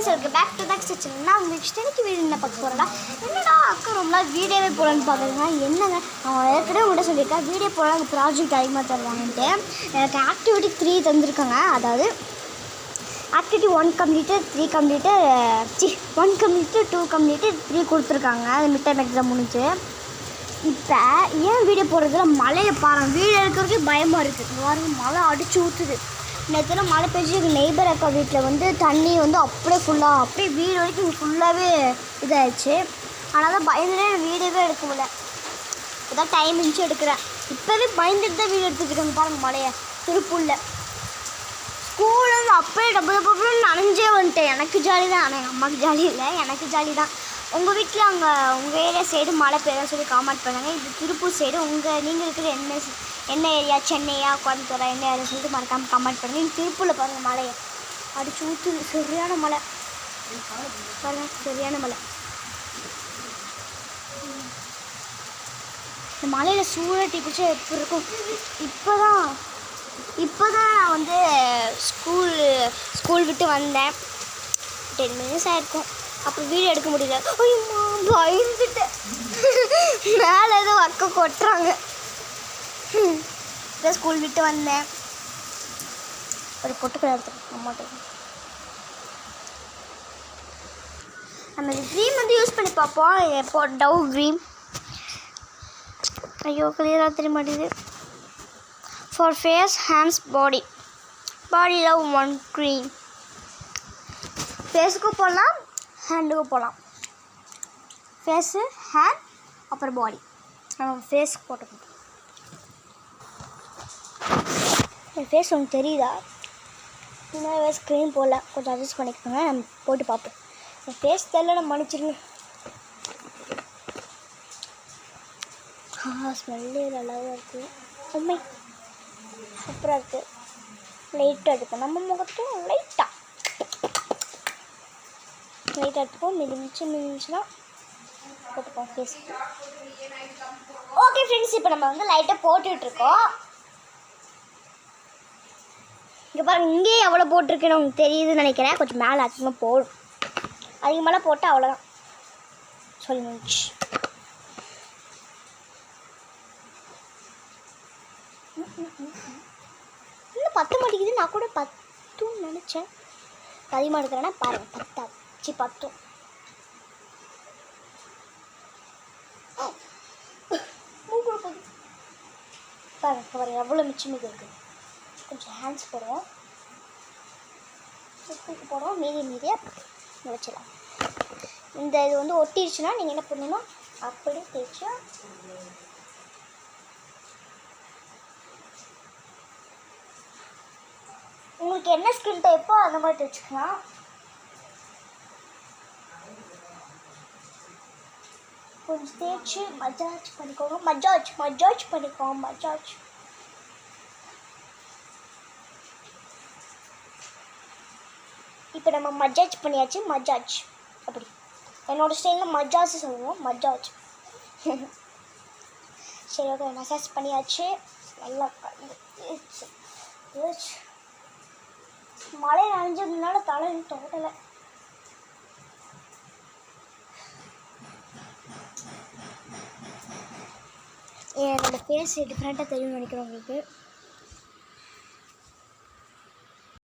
Friends, welcome back to that section. நான் உங்களுக்கு இஷ்டத்துக்கு வீடியோ என்ன பார்க்க போகிறேன்னா, என்னடா அக்கா ரொம்ப நாள் வீடியோவே போடலான்னு பார்க்குறேங்க. என்னங்க, நான் ஏற்கனவே உங்கள்கிட்ட சொல்லியிருக்கேன் வீடியோ போடலாம் ப்ராஜெக்ட் அதிகமாக தருவாங்கன்ட்டு. எனக்கு ஆக்டிவிட்டி 3 தந்திருக்காங்க. அதாவது activity 1 completed, 3 completed, 1 completed, 2 completed, 3 கொடுத்துருக்காங்க. அது மிட் டைம் எக்ஸாம் முடிஞ்சு. இப்போ ஏன் வீடியோ போடுறதுல மழையை பாருங்கள், வீடியோ எடுக்கிறதுக்கு பயமாக இருக்குது. பாருங்க, மழை அடித்து ஊற்றுது. நேற்று மழை பெஞ்சு எங்கள் நெய்பர் அக்கா வீட்டில் வந்து தண்ணி வந்து அப்படியே வீடு வரைக்கும் ஃபுல்லாகவே இதாகிடுச்சு. அதனால் தான் பயந்துட்டே வீடியோவே எடுக்க முடியல. இதான் டைம் இருந்துச்சு எடுக்கிறேன். இப்போவே பயந்துட்டு தான் வீடியோ எடுத்துகிட்டு இருக்காங்க. பாருங்கள் மழையை திருப்பூரில். ஸ்கூலில் வந்து அப்படியே டப்பு நனைஞ்சே வந்துட்டேன். எனக்கு ஜாலி தான், ஆனால் எங்கள் அம்மாவுக்கு ஜாலி இல்லை, எனக்கு ஜாலி தான். உங்கள் வீட்டில் அங்கே உங்கள் ஏரியா சைடு மழை பெய்யுதான்னு சொல்லி காமெண்ட் பண்ணுங்கள். இது திருப்பூர் சைடு. நீங்கள் இருக்கிற என்ன ஏரியா, சென்னையா, கோயம்புத்தூரா, என்ன ஏரியா சொல்லிட்டு மறக்காமல் கமெண்ட் பண்ணுங்கள். நீங்கள் திருப்பூரில் பாருங்கள் மழையை அடிச்சு ஊற்றுது. சரியான மழை பாருங்கள், சரியான மழை. இந்த மழையில் சூடாக டீ குடிச்சா எப்படி இருக்கும். இப்போ தான் நான் வந்து ஸ்கூல் விட்டு வந்தேன். 10 minutes ஆகிருக்கும். அப்புறம் வீடியோ எடுக்க முடியல. ஐயம்மா, பயந்துட்டேன். மேலே ஏதோ ஒர்க்கை கொட்டுறாங்க. இப்போ ஸ்கூல் விட்டு வந்தேன். ஒரு பொட்டுக்கடை எடுத்துக்கேன் அம்மாட்ட. நம்ம இந்த க்ரீம் வந்து யூஸ் பண்ணி பார்ப்போம். எப்போ டவ் க்ரீம். ஐயோ, கிளியராக தெரிய மாட்டேங்குது. For face, hands, body love 1 cream. ஃபேஸுக்கும் போடலாம், ஹேண்டுக்கும் போடலாம். ஃபேஸு, ஹேண்ட், அப்புறம் பாடி. நம்ம ஃபேஸுக்கு போட்டுக்கணும். என் ஃபேஸ் ஒன்று தெரியுதா? இன்னும் ஃபேஸ் க்ரீம் போடல, கொஞ்சம் அட்ஜஸ்ட் பண்ணிக்கோங்க. நம்ம போட்டு பார்ப்போம். என் ஃபேஸ் தெரியல, நம்ம மன்னிச்சிருங்க. ஸ்மெல்லு நல்லாதான் இருக்குது. உண்மை சூப்பராக இருக்குது. லைட்டாக எடுப்போம் நம்ம முகத்தும். லைட்டாக எடுத்துப்போம். மிதிச்சுன்னா போட்டுப்போம் ஃபேஸுக்கு. ஓகே ஃப்ரெண்ட்ஸ், இப்போ நம்ம வந்து லைட்டாக போட்டுட்ருக்கோம். இங்கே பாருங்கள், இங்கேயே எவ்வளோ போட்டிருக்குன்னு உங்களுக்கு தெரியுதுன்னு நினைக்கிறேன். கொஞ்சம் மேலே அதிகமாக போடும். அதிகமாகலாம் போட்டால் அவ்வளோதான் சொல்லி முடிச்சு. இன்னும் 10 மாட்டேங்குது. நான் கூட 10ன்னு நினச்சேன். அதிகமாக எடுக்கிறேன்னா பாருங்கள், 10 10. பாருங்க எவ்வளோ மிச்சம் மீதி இருக்குது. கொஞ்சம் ஹேண்ட்ஸ் போடுவோம், மீதியாக முடிச்சிடலாம். இந்த இது வந்து ஒட்டிடுச்சுன்னா நீங்கள் என்ன பண்ணணும், அப்படி தேய்ச்சா உங்களுக்கு என்ன ஸ்கின் டைப்போ அந்த மாதிரி தேய்ச்சிக்கலாம். கொஞ்சம் தேய்ச்சி மஜாஜ் பண்ணிக்கோங்க. மஜாஜ் பண்ணிக்கோங்க. இப்போ நம்ம மஜாஜ் பண்ணியாச்சு. மஜாஜ் அப்படி என்னோடய ஸ்டைலில் மஜாஜ் சொல்லுவோம். மஜாஜ். சரி, ஓகே, மசாஜ் பண்ணியாச்சு. நல்லா மழை நனைஞ்சதுனால தலை தோட்டலை. என்னோடய ஃபேஸ் டிஃப்ரெண்ட்டாக தெரியும்னு நினைக்கிறேன் உங்களுக்கு.